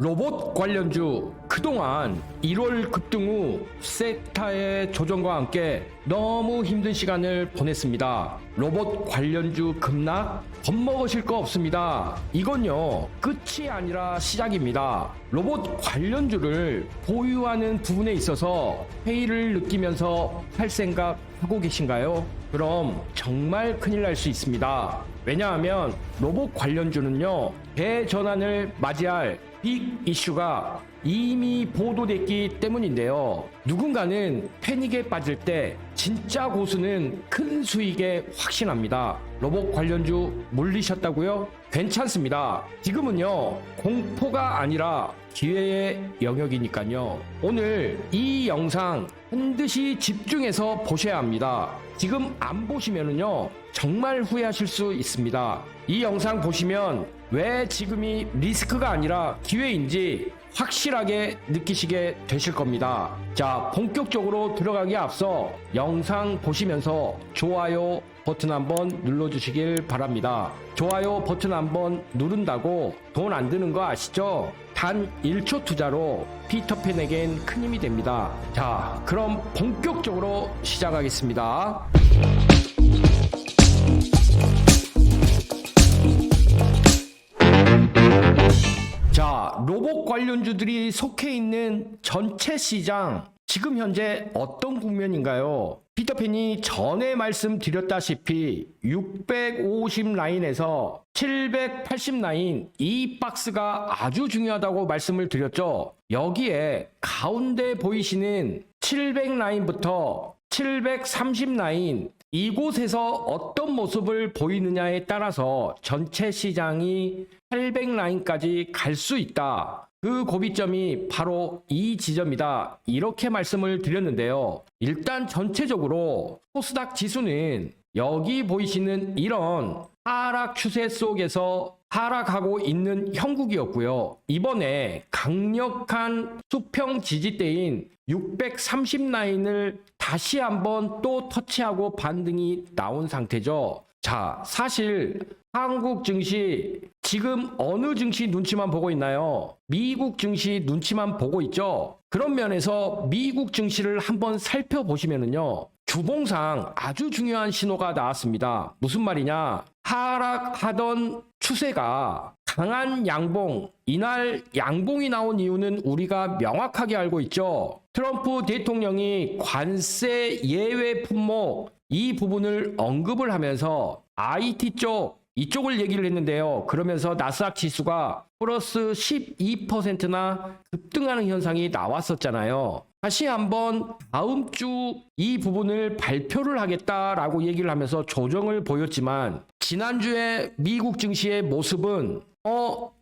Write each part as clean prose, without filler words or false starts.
로봇 관련주 그동안 1월 급등 후 섹타의 조정과 함께 너무 힘든 시간을 보냈습니다. 로봇 관련주 급락 겁먹으실 거 없습니다. 이건요 끝이 아니라 시작입니다. 로봇 관련주를 보유하는 부분에 있어서 회의를 느끼면서 할 생각 하고 계신가요? 그럼 정말 큰일 날 수 있습니다. 왜냐하면 로봇 관련주는요 대전환을 맞이할 빅 이슈가 이미 보도됐기 때문인데요. 누군가는 패닉에 빠질 때 진짜 고수는 큰 수익에 확신합니다. 로봇 관련주 물리셨다고요? 괜찮습니다. 지금은요 공포가 아니라 기회의 영역이니까요. 오늘 이 영상 반드시 집중해서 보셔야 합니다. 지금 안 보시면은요 정말 후회하실 수 있습니다. 이 영상 보시면 왜 지금이 리스크가 아니라 기회인지 확실하게 느끼시게 되실 겁니다. 자, 본격적으로 들어가기에 앞서 영상 보시면서 좋아요 버튼 한번 눌러주시길 바랍니다. 좋아요 버튼 한번 누른다고 돈 안 드는 거 아시죠? 단 1초 투자로 피터팬에겐 큰 힘이 됩니다. 자, 그럼 본격적으로 시작하겠습니다. 자, 로봇 관련주들이 속해 있는 전체 시장 지금 현재 어떤 국면인가요? 피터팬이 전에 말씀드렸다시피 650 라인에서 780 라인 이 박스가 아주 중요하다고 말씀을 드렸죠. 여기에 가운데 보이시는 700 라인부터 730 라인 이곳에서 어떤 모습을 보이느냐에 따라서 전체 시장이 800 라인까지 갈 수 있다. 그 고비점이 바로 이 지점이다. 이렇게 말씀을 드렸는데요. 일단 전체적으로 코스닥 지수는 여기 보이시는 이런 하락 추세 속에서 하락하고 있는 형국이었고요. 이번에 강력한 수평 지지대인 630 라인을 다시 한번 또 터치하고 반등이 나온 상태죠. 자, 사실 한국 증시 지금 어느 증시 눈치만 보고 있나요? 미국 증시 눈치만 보고 있죠. 그런 면에서 미국 증시를 한번 살펴보시면은요. 주봉상 아주 중요한 신호가 나왔습니다. 무슨 말이냐? 하락하던 추세가 강한 양봉, 이날 양봉이 나온 이유는 우리가 명확하게 알고 있죠. 트럼프 대통령이 관세 예외 품목 이 부분을 언급을 하면서 IT 쪽 이쪽을 얘기를 했는데요. 그러면서 나스닥 지수가 플러스 12%나 급등하는 현상이 나왔었잖아요. 다시 한번 다음 주 이 부분을 발표를 하겠다라고 얘기를 하면서 조정을 보였지만 지난주에 미국 증시의 모습은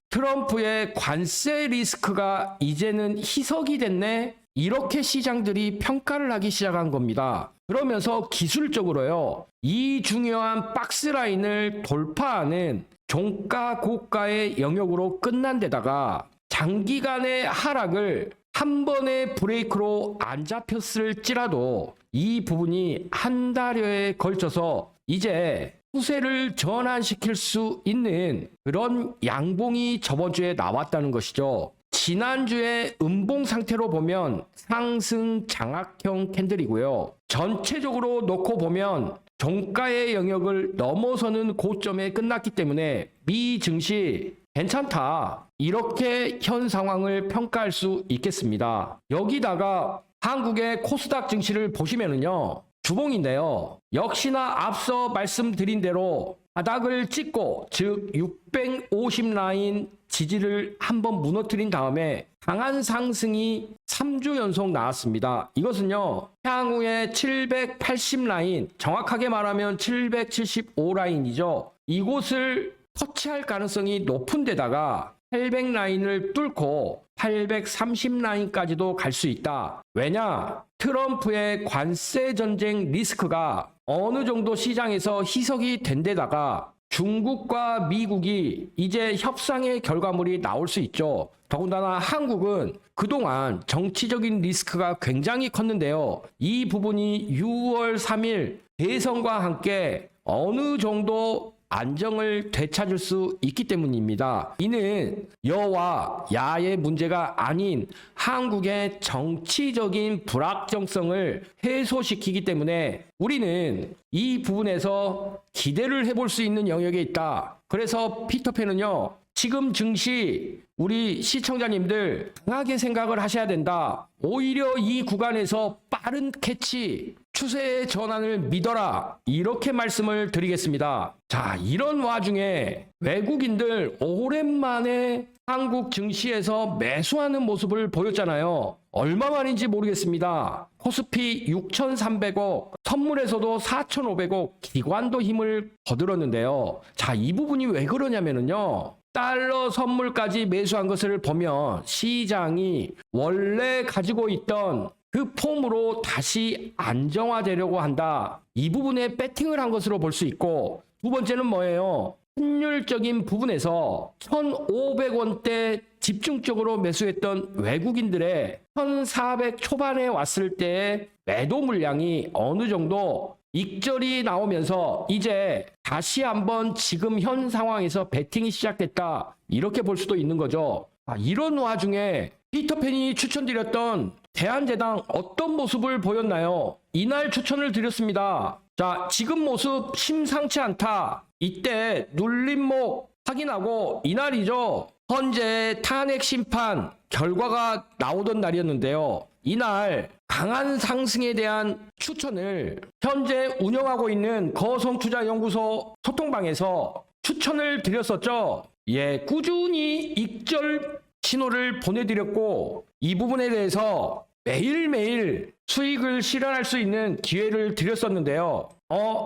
트럼프의 관세 리스크가 이제는 희석이 됐네? 이렇게 시장들이 평가를 하기 시작한 겁니다. 그러면서 기술적으로요. 이 중요한 박스라인을 돌파하는 종가 고가의 영역으로 끝난 데다가 장기간의 하락을 한 번의 브레이크로 안 잡혔을지라도 이 부분이 한 달여에 걸쳐서 이제 추세를 전환시킬 수 있는 그런 양봉이 저번 주에 나왔다는 것이죠. 지난주에 음봉 상태로 보면 상승 장악형 캔들이고요. 전체적으로 놓고 보면 종가의 영역을 넘어서는 고점에 끝났기 때문에 미 증시 괜찮다. 이렇게 현 상황을 평가할 수 있겠습니다. 여기다가 한국의 코스닥 증시를 보시면은요. 주봉인데요. 역시나 앞서 말씀드린 대로 바닥을 찍고 즉 650 라인 지지를 한번 무너뜨린 다음에 강한 상승이 3주 연속 나왔습니다. 이것은요. 향후에 780 라인 정확하게 말하면 775 라인이죠. 이곳을 터치할 가능성이 높은 데다가 800 라인을 뚫고 830 라인까지도 갈 수 있다. 왜냐? 트럼프의 관세 전쟁 리스크가 어느 정도 시장에서 희석이 된 데다가 중국과 미국이 이제 협상의 결과물이 나올 수 있죠. 더군다나 한국은 그동안 정치적인 리스크가 굉장히 컸는데요. 이 부분이 6월 3일 대선과 함께 어느 정도 안정을 되찾을 수 있기 때문입니다. 이는 여와 야의 문제가 아닌 한국의 정치적인 불확정성을 해소시키기 때문에 우리는 이 부분에서 기대를 해볼 수 있는 영역에 있다. 그래서 피터팬은요, 지금 증시 우리 시청자님들 강하게 생각을 하셔야 된다. 오히려 이 구간에서 빠른 캐치, 추세의 전환을 믿어라. 이렇게 말씀을 드리겠습니다. 자, 이런 와중에 외국인들 오랜만에 한국 증시에서 매수하는 모습을 보였잖아요. 얼마만인지 모르겠습니다. 코스피 6,300억, 선물에서도 4,500억, 기관도 힘을 거들었는데요. 자, 이 부분이 왜 그러냐면요. 달러 선물까지 매수한 것을 보면 시장이 원래 가지고 있던 그 폼으로 다시 안정화되려고 한다. 이 부분에 배팅을 한 것으로 볼 수 있고, 두 번째는 뭐예요? 환율적인 부분에서 1,500원대 집중적으로 매수했던 외국인들의 1,400 초반에 왔을 때의 매도 물량이 어느 정도 익절이 나오면서 이제 다시 한번 지금 현 상황에서 배팅이 시작됐다. 이렇게 볼 수도 있는 거죠. 이런 와중에 피터팬이 추천드렸던 대한제당 어떤 모습을 보였나요? 이날 추천을 드렸습니다. 자, 지금 모습 심상치 않다. 이때 눌림목 확인하고 이날이죠. 헌재 탄핵 심판 결과가 나오던 날이었는데요. 이날 강한 상승에 대한 추천을 현재 운영하고 있는 거성투자연구소 소통방에서 추천을 드렸었죠. 예, 꾸준히 익절 신호를 보내드렸고 이 부분에 대해서 매일매일 수익을 실현할 수 있는 기회를 드렸었는데요.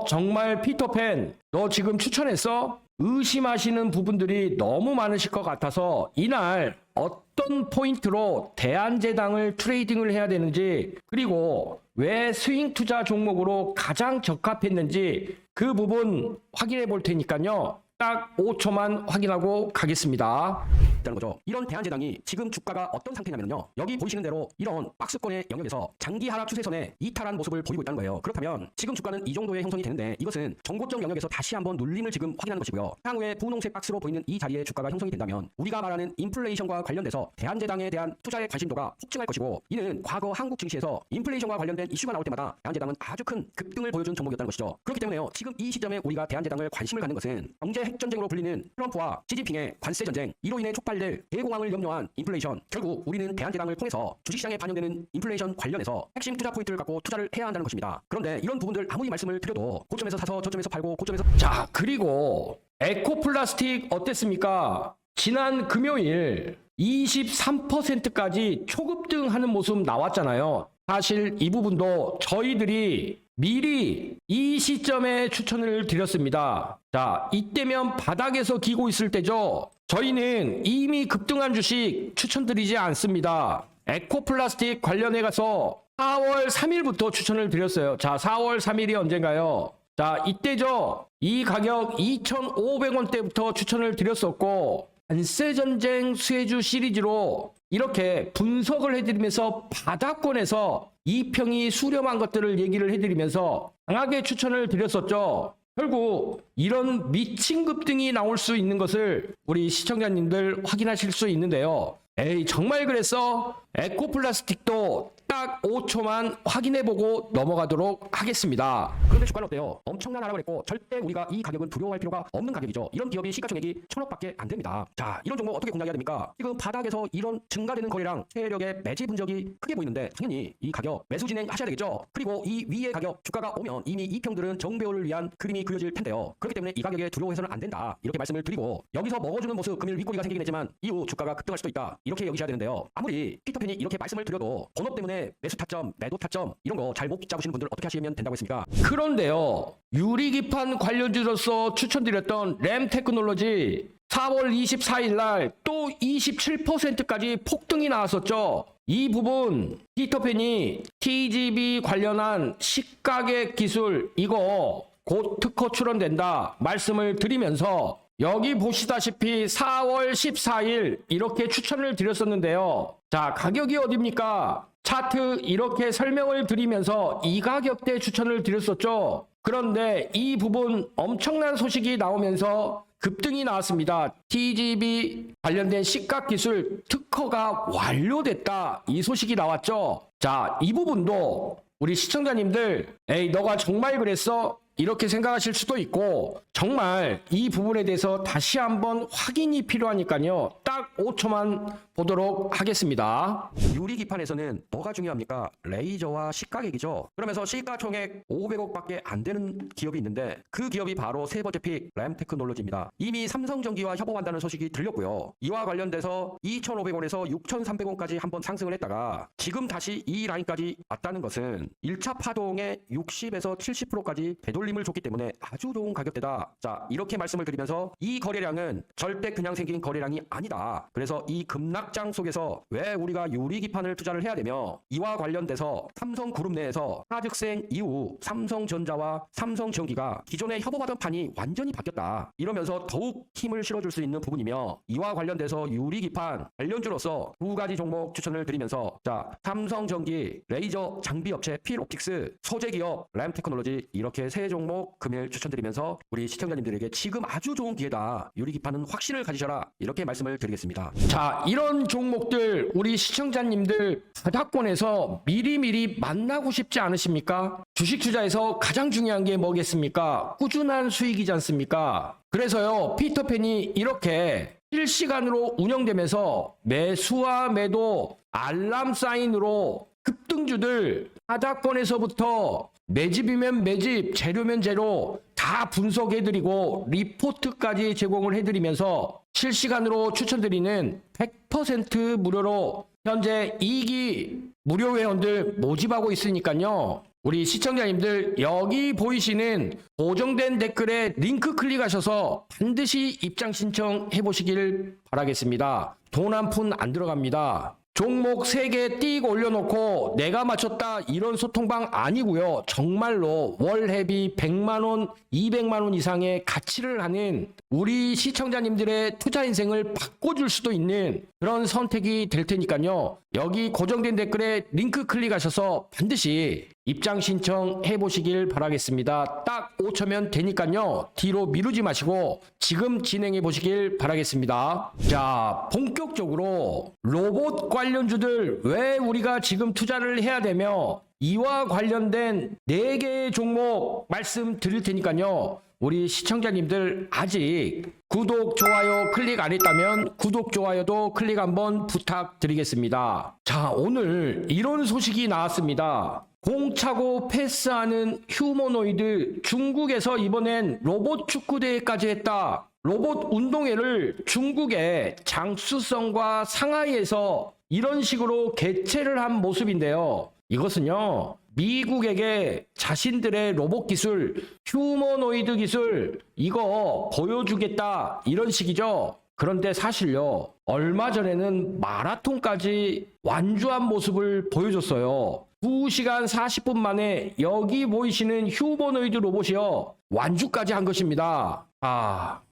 정말 피터팬 너 지금 추천했어? 의심하시는 부분들이 너무 많으실 것 같아서 이날 어떤 포인트로 대한제당을 트레이딩을 해야 되는지, 그리고 왜 스윙 투자 종목으로 가장 적합했는지 그 부분 확인해 볼 테니까요. 딱 5초만 확인하고 가겠습니다. 있다는 거죠. 이런 대한제당이 지금 주가가 어떤 상태냐면요. 여기 보이시는 대로 이런 박스권의 영역에서 장기 하락 추세선에 이탈한 모습을 보이고 있다는 거예요. 그렇다면 지금 주가는 이 정도의 형성이 되는데 이것은 정고점 영역에서 다시 한번 눌림을 지금 확인하는 것이고요. 향후에 분홍색 박스로 보이는 이 자리에 주가가 형성이 된다면 우리가 말하는 인플레이션과 관련돼서 대한제당에 대한 투자의 관심도가 폭증할 것이고, 이는 과거 한국 증시에서 인플레이션과 관련된 이슈가 나올 때마다 대한제당은 아주 큰 급등을 보여준 종목이었다는 것이죠. 그렇기 때문에요. 지금 이 시점에 우리가 대한제당을 관심을 갖는 것은 경제 핵전쟁으로 불리는 트럼프와 시진핑의 관세 전쟁, 이로 인해 촉발될 대공황을 염려한 인플레이션, 결국 우리는 대한제당을 통해서 주식시장에 반영되는 인플레이션 관련해서 핵심 투자 포인트를 갖고 투자를 해야 한다는 것입니다. 그런데 이런 부분들 아무리 말씀을 드려도 고점에서 사서 저점에서 팔고 고점에서 자, 그리고 에코플라스틱 어땠습니까? 지난 금요일 23%까지 초급등하는 모습 나왔잖아요. 사실 이 부분도 저희들이 미리 이 시점에 추천을 드렸습니다. 자, 이때면 바닥에서 기고 있을 때죠. 저희는 이미 급등한 주식 추천드리지 않습니다. 에코플라스틱 관련해 가서 4월 3일부터 추천을 드렸어요. 자, 4월 3일이 언젠가요? 자, 이때죠. 이 가격 2,500원대부터 추천을 드렸었고, 관세전쟁 수혜주 시리즈로 이렇게 분석을 해드리면서 바닥권에서 이평이 수렴한 것들을 얘기를 해드리면서 강하게 추천을 드렸었죠. 결국 이런 미친 급등이 나올 수 있는 것을 우리 시청자님들 확인하실 수 있는데요. 에이, 정말 그랬어? 에코플라스틱도 딱 5초만 확인해보고 넘어가도록 하겠습니다. 그런데 주가는 어때요? 엄청난 하락을 했고 절대 우리가 이 가격은 두려워할 필요가 없는 가격이죠. 이런 기업이 시가총액이 1,000억밖에 안 됩니다. 자, 이런 종목 어떻게 공략해야 됩니까? 지금 바닥에서 이런 증가되는 거래량, 세력의 매지 분적이 크게 보이는데 당연히 이 가격 매수 진행하셔야 되겠죠. 그리고 이 위의 가격 주가가 오면 이미 이 평들은 정배우를 위한 그림이 그려질 텐데요. 그렇기 때문에 이 가격에 두려워해서는 안 된다. 이렇게 말씀을 드리고, 여기서 먹어주는 모습 금일 윗꼬리가 생기긴 했지만 이후 주가가 급등할 수도 있다. 이렇게 여기셔야 되는데요. 아무리 피터팬이 이렇게 말씀을 드려도 본업 때문에 매수 타점, 매도 타점 이런 거 잘 못 잡으시는 분들 어떻게 하시면 된다고 했습니까? 그런데요, 유리기판 관련주로서 추천드렸던 램테크놀로지 4월 24일 날 또 27%까지 폭등이 나왔었죠. 이 부분 피터팬이 TGV 관련한 시가격 기술 이거 곧 특허 출원된다 말씀을 드리면서 여기 보시다시피 4월 14일 이렇게 추천을 드렸었는데요. 자, 가격이 어딥니까? 차트 이렇게 설명을 드리면서 이 가격대 추천을 드렸었죠. 그런데 이 부분 엄청난 소식이 나오면서 급등이 나왔습니다. TGV 관련된 시각 기술 특허가 완료됐다. 이 소식이 나왔죠. 자, 이 부분도 우리 시청자님들, 에이, 너가 정말 그랬어? 이렇게 생각하실 수도 있고, 정말 이 부분에 대해서 다시 한번 확인이 필요하니까요. 딱 5초만 보도록 하겠습니다. 유리기판에서는 뭐가 중요합니까? 레이저와 시가객이죠. 그러면서 시가총액 500억밖에 안 되는 기업이 있는데 그 기업이 바로 세 번째 픽 램테크놀로지입니다. 이미 삼성전기와 협업한다는 소식이 들렸고요. 이와 관련돼서 2,500원에서 6,300원까지 한번 상승을 했다가 지금 다시 이 라인까지 왔다는 것은 1차 파동의 60에서 70%까지 되돌림을 줬기 때문에 아주 좋은 가격대다. 자, 이렇게 말씀을 드리면서 이 거래량은 절대 그냥 생긴 거래량이 아니다. 그래서 이 급락장 속에서 왜 우리가 유리기판을 투자를 해야 되며 이와 관련돼서 삼성그룹 내에서 하즉생 이후 삼성전자와 삼성전기가 기존에 협업하던 판이 완전히 바뀌었다. 이러면서 더욱 힘을 실어줄 수 있는 부분이며 이와 관련돼서 유리기판 관련주로서 두 가지 종목 추천을 드리면서 자, 삼성전기, 레이저 장비업체 필옵틱스, 소재기업 램테크놀로지 이렇게 세 종목 금일 추천드리면서 우리 시청자님들에게 지금 아주 좋은 기회다. 유리기판은 확신을 가지셔라. 이렇게 말씀을 드리겠습니다. 자, 이런 종목들 우리 시청자님들 바닥권에서 미리미리 만나고 싶지 않으십니까? 주식 투자에서 가장 중요한 게 뭐겠습니까? 꾸준한 수익이지 않습니까? 그래서요, 피터팬이 이렇게 실시간으로 운영되면서 매수와 매도 알람 사인으로 급등주들 바닥권에서부터 매집이면 매집, 재료면 재료 다 분석해드리고 리포트까지 제공을 해드리면서 실시간으로 추천드리는 100% 무료로 현재 2기 무료 회원들 모집하고 있으니까요. 우리 시청자님들 여기 보이시는 고정된 댓글에 링크 클릭하셔서 반드시 입장 신청해 보시길 바라겠습니다. 돈 한 푼 안 들어갑니다. 종목 3개 띡 올려놓고 내가 맞췄다 이런 소통방 아니고요. 정말로 월회비 100만원, 200만원 이상의 가치를 하는 우리 시청자님들의 투자 인생을 바꿔줄 수도 있는 그런 선택이 될 테니까요. 여기 고정된 댓글에 링크 클릭하셔서 반드시 입장 신청해 보시길 바라겠습니다. 딱 5초면 되니까요. 뒤로 미루지 마시고 지금 진행해 보시길 바라겠습니다. 자, 본격적으로 로봇 관련주들 왜 우리가 지금 투자를 해야 되며 이와 관련된 4개의 종목 말씀드릴 테니까요. 우리 시청자님들 아직 구독, 좋아요 클릭 안 했다면 구독, 좋아요도 클릭 한번 부탁드리겠습니다. 자, 오늘 이런 소식이 나왔습니다. 공차고 패스하는 휴머노이드 중국에서 이번엔 로봇 축구대회까지 했다. 로봇 운동회를 중국의 장쑤성과 상하이에서 이런 식으로 개최를 한 모습인데요. 이것은요, 미국에게 자신들의 로봇 기술, 휴머노이드 기술 이거 보여주겠다 이런 식이죠. 그런데 사실요, 얼마 전에는 마라톤까지 완주한 모습을 보여줬어요. 2시간 40분 만에 여기 보이시는 휴머노이드 로봇이요, 완주까지 한 것입니다.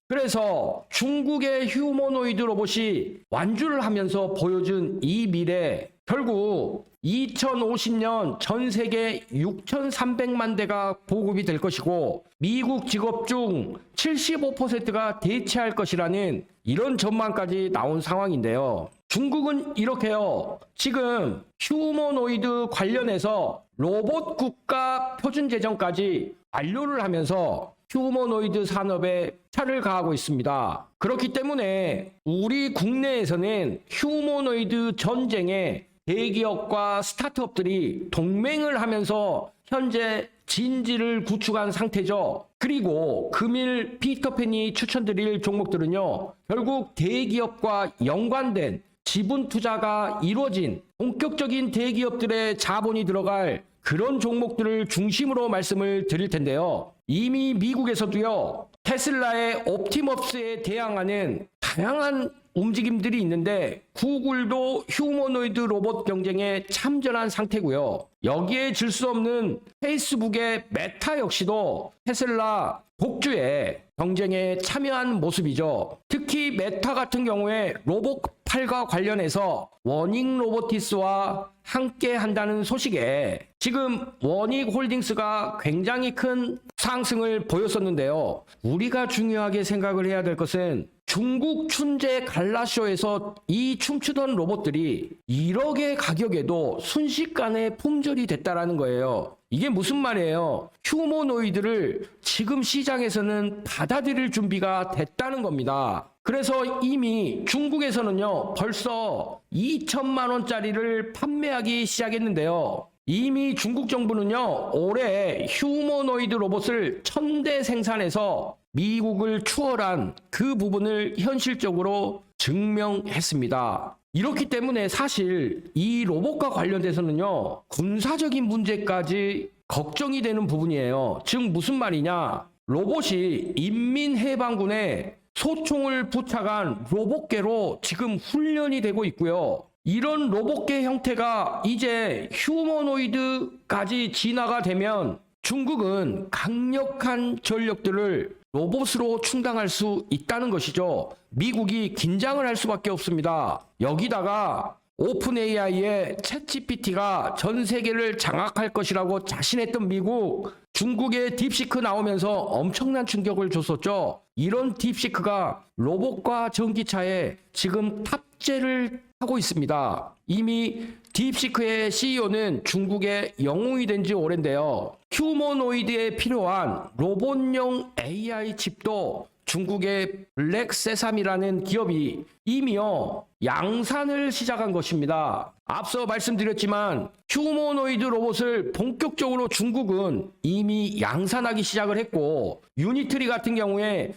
그래서 중국의 휴머노이드 로봇이 완주를 하면서 보여준 이 미래, 결국 2050년 전 세계 6,300만 대가 보급이 될 것이고 미국 직업 중 75%가 대체할 것이라는 이런 전망까지 나온 상황인데요. 중국은 이렇게요. 지금 휴머노이드 관련해서 로봇 국가 표준 제정까지 완료를 하면서 휴머노이드 산업에 차를 가하고 있습니다. 그렇기 때문에 우리 국내에서는 휴머노이드 전쟁에 대기업과 스타트업들이 동맹을 하면서 현재 진지를 구축한 상태죠. 그리고 금일 피터팬이 추천드릴 종목들은요, 결국 대기업과 연관된 지분 투자가 이루어진 본격적인 대기업들의 자본이 들어갈 그런 종목들을 중심으로 말씀을 드릴 텐데요. 이미 미국에서도요, 테슬라의 옵티머스에 대항하는 다양한 움직임들이 있는데 구글도 휴머노이드 로봇 경쟁에 참전한 상태고요. 여기에 질 수 없는 페이스북의 메타 역시도 테슬라 복주에 경쟁에 참여한 모습이죠. 특히 메타 같은 경우에 로봇8과 관련해서 워닉 로보티스와 함께 한다는 소식에 지금 워닉 홀딩스가 굉장히 큰 상승을 보였었는데요. 우리가 중요하게 생각을 해야 될 것은 중국 춘제 갈라쇼에서 이 춤추던 로봇들이 1억의 가격에도 순식간에 품절이 됐다라는 거예요. 이게 무슨 말이에요? 휴머노이드를 지금 시장에서는 받아들일 준비가 됐다는 겁니다. 그래서 이미 중국에서는요, 벌써 2천만 원짜리를 판매하기 시작했는데요. 이미 중국 정부는요, 올해 휴머노이드 로봇을 1000대 생산해서 미국을 추월한 그 부분을 현실적으로 증명했습니다. 이렇기 때문에 사실 이 로봇과 관련돼서는요, 군사적인 문제까지 걱정이 되는 부분이에요. 즉 무슨 말이냐? 로봇이 인민해방군의 소총을 부착한 로봇계로 지금 훈련이 되고 있고요. 이런 로봇계 형태가 이제 휴머노이드까지 진화가 되면 중국은 강력한 전력들을 로봇으로 충당할 수 있다는 것이죠. 미국이 긴장을 할 수밖에 없습니다. 여기다가 오픈 AI의 챗GPT가 전 세계를 장악할 것이라고 자신했던 미국, 중국의 딥시크 나오면서 엄청난 충격을 줬었죠. 이런 딥시크가 로봇과 전기차에 지금 탑재를 하고 있습니다. 이미 딥시크의 CEO는 중국의 영웅이 된 지 오랜데요. 휴머노이드에 필요한 로봇용 AI 칩도 중국의 블랙세삼이라는 기업이 이미요 양산을 시작한 것입니다. 앞서 말씀드렸지만 휴머노이드 로봇을 본격적으로 중국은 이미 양산하기 시작을 했고, 유니트리 같은 경우에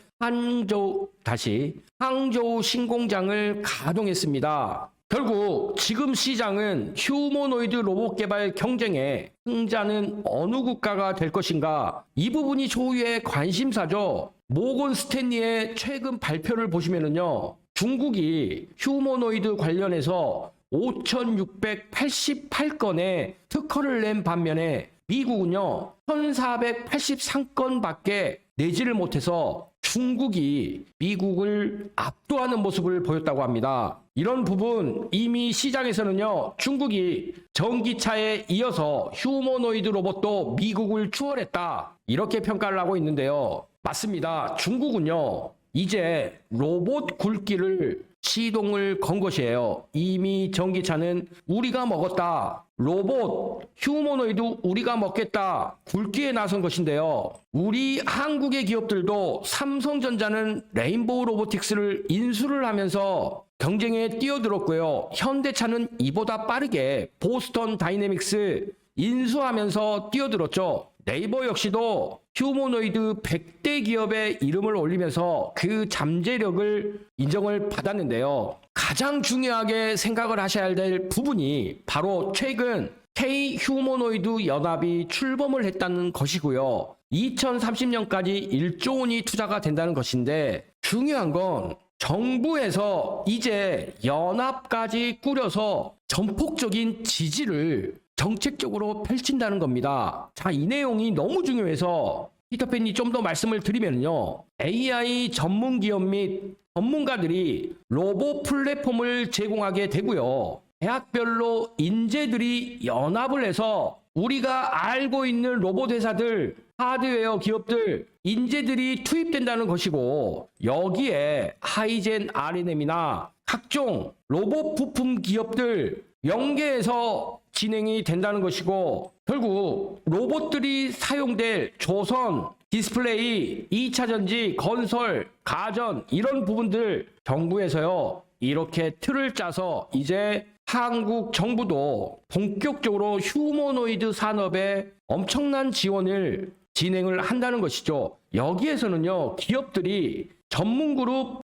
항저우 신공장을 가동했습니다. 결국 지금 시장은 휴머노이드 로봇 개발 경쟁에 승자는 어느 국가가 될 것인가, 이 부분이 초유의 관심사죠. 모건 스탠리의 최근 발표를 보시면은요, 중국이 휴머노이드 관련해서 5,688건의 특허를 낸 반면에 미국은요 1,483건밖에 내지를 못해서 중국이 미국을 압도하는 모습을 보였다고 합니다. 이런 부분 이미 시장에서는요 중국이 전기차에 이어서 휴머노이드 로봇도 미국을 추월했다, 이렇게 평가를 하고 있는데요. 맞습니다. 중국은요 이제 로봇 굴기를 시동을 건 것이에요. 이미 전기차는 우리가 먹었다, 로봇, 휴머노이드 우리가 먹겠다, 굴기에 나선 것인데요. 우리 한국의 기업들도 삼성전자는 레인보우 로보틱스를 인수를 하면서 경쟁에 뛰어들었고요. 현대차는 이보다 빠르게 보스턴 다이내믹스 인수하면서 뛰어들었죠. 네이버 역시도 휴머노이드 100대 기업의 이름을 올리면서 그 잠재력을 인정을 받았는데요. 가장 중요하게 생각을 하셔야 될 부분이 바로 최근 K 휴머노이드 연합이 출범을 했다는 것이고요. 2030년까지 1조 원이 투자가 된다는 것인데, 중요한 건 정부에서 이제 연합까지 꾸려서 전폭적인 지지를 정책적으로 펼친다는 겁니다. 자, 이 내용이 너무 중요해서 피터팬이 좀 더 말씀을 드리면요, AI 전문 기업 및 전문가들이 로봇 플랫폼을 제공하게 되고요. 대학별로 인재들이 연합을 해서 우리가 알고 있는 로봇 회사들, 하드웨어 기업들, 인재들이 투입된다는 것이고, 여기에 하이젠 R&M이나 각종 로봇 부품 기업들 연계해서 진행이 된다는 것이고, 결국 로봇들이 사용될 조선, 디스플레이, 2차전지, 건설, 가전, 이런 부분들 정부에서요 이렇게 틀을 짜서 이제 한국 정부도 본격적으로 휴머노이드 산업에 엄청난 지원을 진행을 한다는 것이죠. 여기에서는요 기업들이 전문그룹,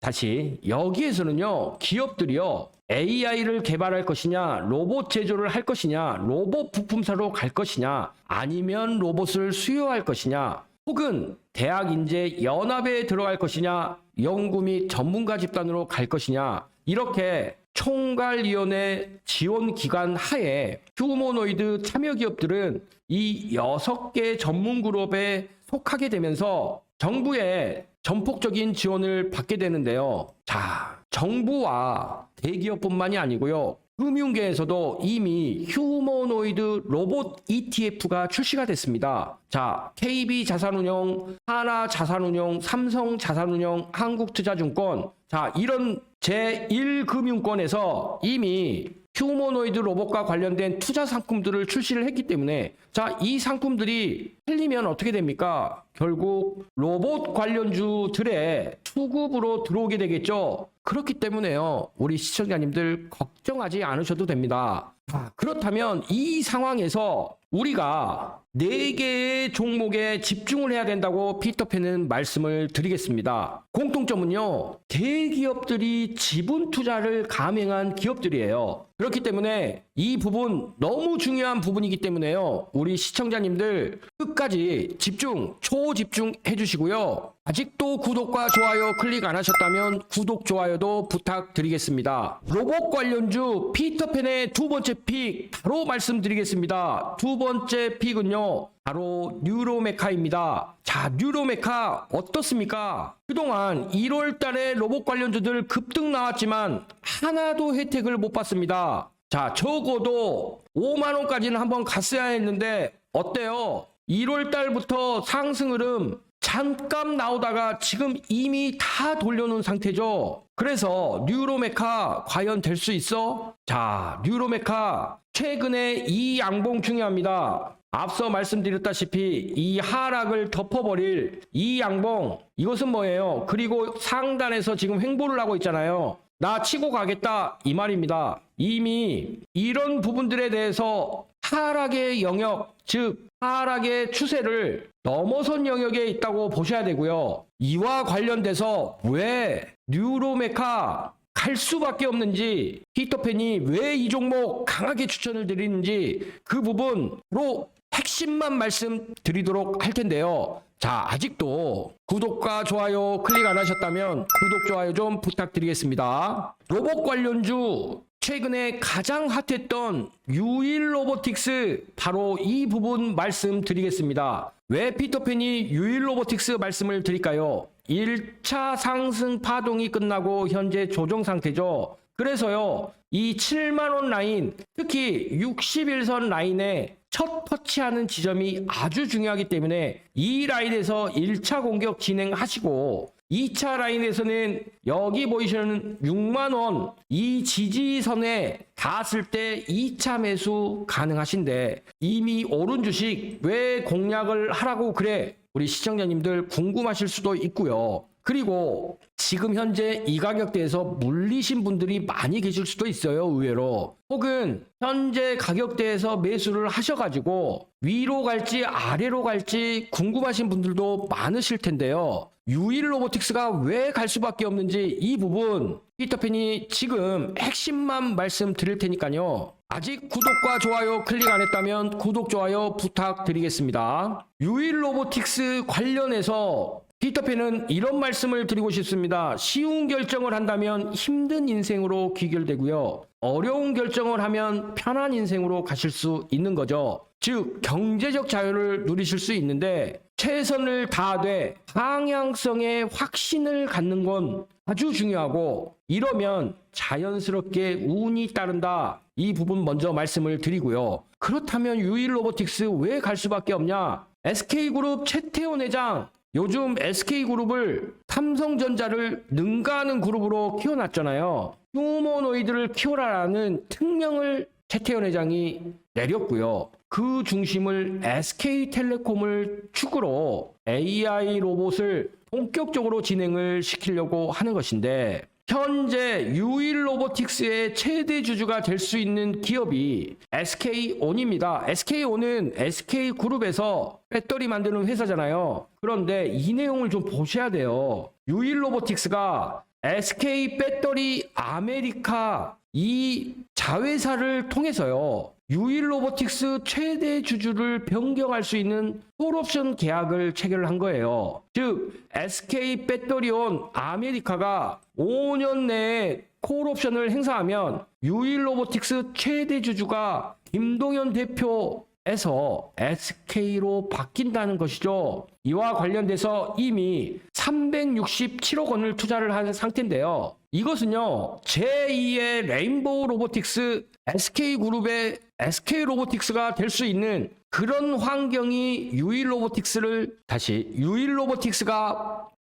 여기에서는요 기업들이요 AI를 개발할 것이냐, 로봇 제조를 할 것이냐, 로봇 부품사로 갈 것이냐, 아니면 로봇을 수요할 것이냐, 혹은 대학 인재 연합에 들어갈 것이냐, 연구 및 전문가 집단으로 갈 것이냐, 이렇게 총괄위원회 지원기관 하에 휴머노이드 참여 기업들은 이 6개 전문 그룹에 속하게 되면서 정부의 전폭적인 지원을 받게 되는데요. 자, 정부와 대기업뿐만이 아니고요. 금융계에서도 이미 휴머노이드 로봇 ETF가 출시가 됐습니다. 자, KB자산운용, 하나자산운용, 삼성자산운용, 한국투자증권, 자, 이런 제1금융권에서 이미 휴머노이드 로봇과 관련된 투자 상품들을 출시를 했기 때문에 자, 이 상품들이 팔리면 어떻게 됩니까? 결국 로봇 관련주들의 수급으로 들어오게 되겠죠. 그렇기 때문에요. 우리 시청자님들 걱정하지 않으셔도 됩니다. 그렇다면 이 상황에서 우리가 4개의 종목에 집중을 해야 된다고 피터팬은 말씀을 드리겠습니다. 공통점은요. 대기업들이 지분 투자를 감행한 기업들이에요. 그렇기 때문에 이 부분 너무 중요한 부분이기 때문에요. 우리 시청자님들 끝까지 집중, 초집중 해주시고요. 아직도 구독과 좋아요 클릭 안 하셨다면 구독, 좋아요도 부탁드리겠습니다. 로봇 관련주 피터팬의 두 번째 픽 바로 말씀드리겠습니다. 두 번째 픽은요. 바로 뉴로메카입니다. 자, 뉴로메카 어떻습니까? 그동안 1월 달에 로봇 관련주들 급등 나왔지만 하나도 혜택을 못 받습니다. 자, 적어도 5만 원까지는 한번 갔어야 했는데 어때요? 1월 달부터 상승 흐름 잠깐 나오다가 지금 이미 다 돌려놓은 상태죠. 그래서 뉴로메카 과연 될 수 있어? 자, 뉴로메카 최근에 이 양봉 중요합니다. 앞서 말씀드렸다시피 이 하락을 덮어버릴 이 양봉, 이것은 뭐예요? 그리고 상단에서 지금 횡보를 하고 있잖아요. 나 치고 가겠다 이 말입니다. 이미 이런 부분들에 대해서 하락의 영역, 즉 하락의 추세를 넘어선 영역에 있다고 보셔야 되고요. 이와 관련돼서 왜 뉴로메카 갈 수밖에 없는지, 피터팬이 왜 이 종목 강하게 추천을 드리는지 그 부분으로 핵심만 말씀드리도록 할 텐데요. 자, 아직도 구독과 좋아요 클릭 안 하셨다면 구독, 좋아요 좀 부탁드리겠습니다. 로봇 관련주 최근에 가장 핫했던 유일 로보틱스, 바로 이 부분 말씀드리겠습니다. 왜 피터팬이 유일 로보틱스 말씀을 드릴까요? 1차 상승 파동이 끝나고 현재 조정 상태죠. 그래서요, 이 7만원 라인, 특히 61선 라인에 첫 터치하는 지점이 아주 중요하기 때문에 이 라인에서 1차 공격 진행하시고 2차 라인에서는 여기 보이시는 6만원 이 지지선에 닿았을 때 2차 매수 가능하신데 이미 오른 주식 왜 공략을 하라고 그래? 우리 시청자님들 궁금하실 수도 있고요. 그리고 지금 현재 이 가격대에서 물리신 분들이 많이 계실 수도 있어요, 의외로. 혹은 현재 가격대에서 매수를 하셔가지고 위로 갈지 아래로 갈지 궁금하신 분들도 많으실 텐데요. 유일 로보틱스가 왜 갈 수밖에 없는지 이 부분 피터팬이 지금 핵심만 말씀드릴 테니까요. 아직 구독과 좋아요 클릭 안 했다면 구독, 좋아요 부탁드리겠습니다. 유일 로보틱스 관련해서 피터팬은 이런 말씀을 드리고 싶습니다. 쉬운 결정을 한다면 힘든 인생으로 귀결되고요. 어려운 결정을 하면 편한 인생으로 가실 수 있는 거죠. 즉 경제적 자유를 누리실 수 있는데 최선을 다하되 방향성에 확신을 갖는 건 아주 중요하고, 이러면 자연스럽게 운이 따른다. 이 부분 먼저 말씀을 드리고요. 그렇다면 유일 로보틱스 왜 갈 수밖에 없냐? SK그룹 최태원 회장, 요즘 SK그룹을 삼성전자를 능가하는 그룹으로 키워놨잖아요. 휴머노이드를 키워라라는 특명을 최태원 회장이 내렸고요. 그 중심을 SK텔레콤을 축으로 AI 로봇을 본격적으로 진행을 시키려고 하는 것인데, 현재 유일 로보틱스의 최대 주주가 될 수 있는 기업이 SK온입니다. SK온은 SK그룹에서 배터리 만드는 회사잖아요. 그런데 이 내용을 좀 보셔야 돼요. 유일 로보틱스가 SK 배터리 아메리카 이 자회사를 통해서요, 유일 로보틱스 최대 주주를 변경할 수 있는 콜옵션 계약을 체결한 거예요. 즉 SK 배터리온 아메리카가 5년 내에 콜옵션을 행사하면 유일 로보틱스 최대 주주가 김동연 대표에서 SK로 바뀐다는 것이죠. 이와 관련돼서 이미 367억 원을 투자를 한 상태인데요. 이것은요, 제2의 레인보우 로보틱스 SK그룹의 SK 로보틱스가 될 수 있는 그런 환경이 유일 로보틱스가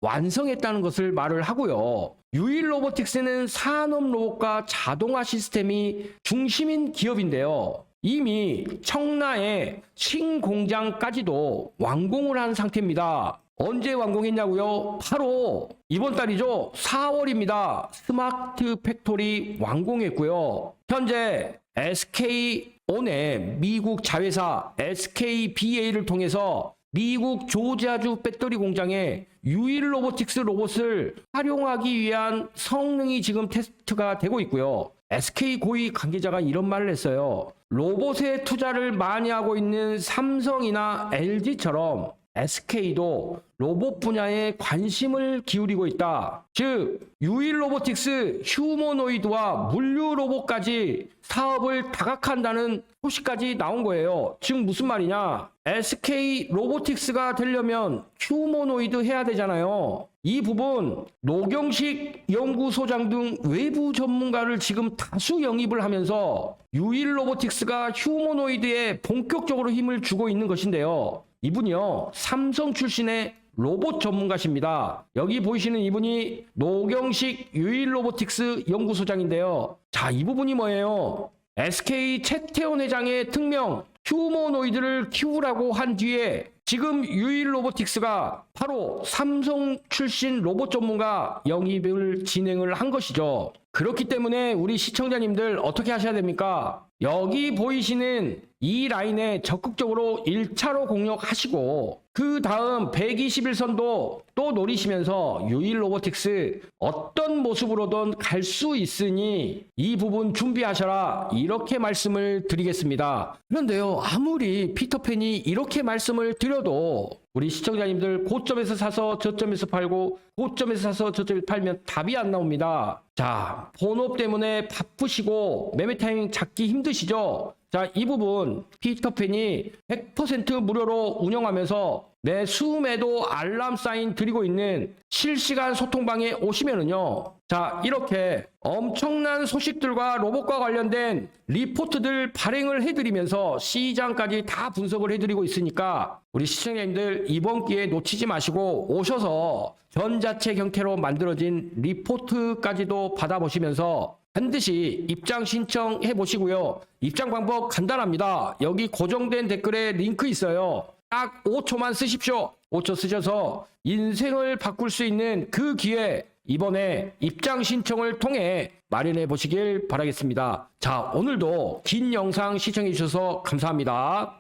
완성했다는 것을 말을 하고요. 유일 로보틱스는 산업 로봇과 자동화 시스템이 중심인 기업인데요. 이미 청라의 신공장까지도 완공을 한 상태입니다. 언제 완공했냐고요? 바로 이번 달이죠. 4월입니다. 스마트 팩토리 완공했고요. 현재 SK온의 미국 자회사 SKBA를 통해서 미국 조지아주 배터리 공장에 유일 로보틱스 로봇을 활용하기 위한 성능이 지금 테스트가 되고 있고요. SK 고위 관계자가 이런 말을 했어요. 로봇에 투자를 많이 하고 있는 삼성이나 LG처럼 SK도 로봇 분야에 관심을 기울이고 있다. 즉, 유일 로보틱스 휴머노이드와 물류 로봇까지 사업을 다각한다는 소식까지 나온 거예요. 즉 무슨 말이냐? SK 로보틱스가 되려면 휴머노이드 해야 되잖아요. 이 부분 노경식 연구소장 등 외부 전문가를 지금 다수 영입을 하면서 유일 로보틱스가 휴머노이드에 본격적으로 힘을 주고 있는 것인데요. 이분이요, 삼성 출신의 로봇 전문가십니다. 여기 보이시는 이분이 노경식 유일 로보틱스 연구소장인데요. 자, 이 부분이 뭐예요? SK 최태원 회장의 특명 휴머노이드를 키우라고 한 뒤에 지금 유일 로보틱스가 바로 삼성 출신 로봇 전문가 영입을 진행을 한 것이죠. 그렇기 때문에 우리 시청자님들 어떻게 하셔야 됩니까? 여기 보이시는 이 라인에 적극적으로 1차로 공략하시고 그 다음 121선도 또 노리시면서 유일 로보틱스 어떤 모습으로든 갈 수 있으니 이 부분 준비하셔라, 이렇게 말씀을 드리겠습니다. 그런데요, 아무리 피터팬이 이렇게 말씀을 드려도 우리 시청자님들 고점에서 사서 저점에서 팔고 고점에서 사서 저점에서 팔면 답이 안 나옵니다. 자, 본업 때문에 바쁘시고 매매 타이밍 잡기 힘드시죠? 자, 이 부분 피터팬이 100% 무료로 운영하면서 매 수매도 알람 사인 드리고 있는 실시간 소통방에 오시면은요, 자, 이렇게 엄청난 소식들과 로봇과 관련된 리포트들 발행을 해드리면서 시장까지 다 분석을 해드리고 있으니까 우리 시청자님들 이번 기회에 놓치지 마시고 오셔서 전자책 형태로 만들어진 리포트까지도 받아보시면서 반드시 입장 신청해 보시고요. 입장 방법 간단합니다. 여기 고정된 댓글에 링크 있어요. 딱 5초만 쓰십시오. 5초 쓰셔서 인생을 바꿀 수 있는 그 기회 이번에 입장 신청을 통해 마련해 보시길 바라겠습니다. 자, 오늘도 긴 영상 시청해 주셔서 감사합니다.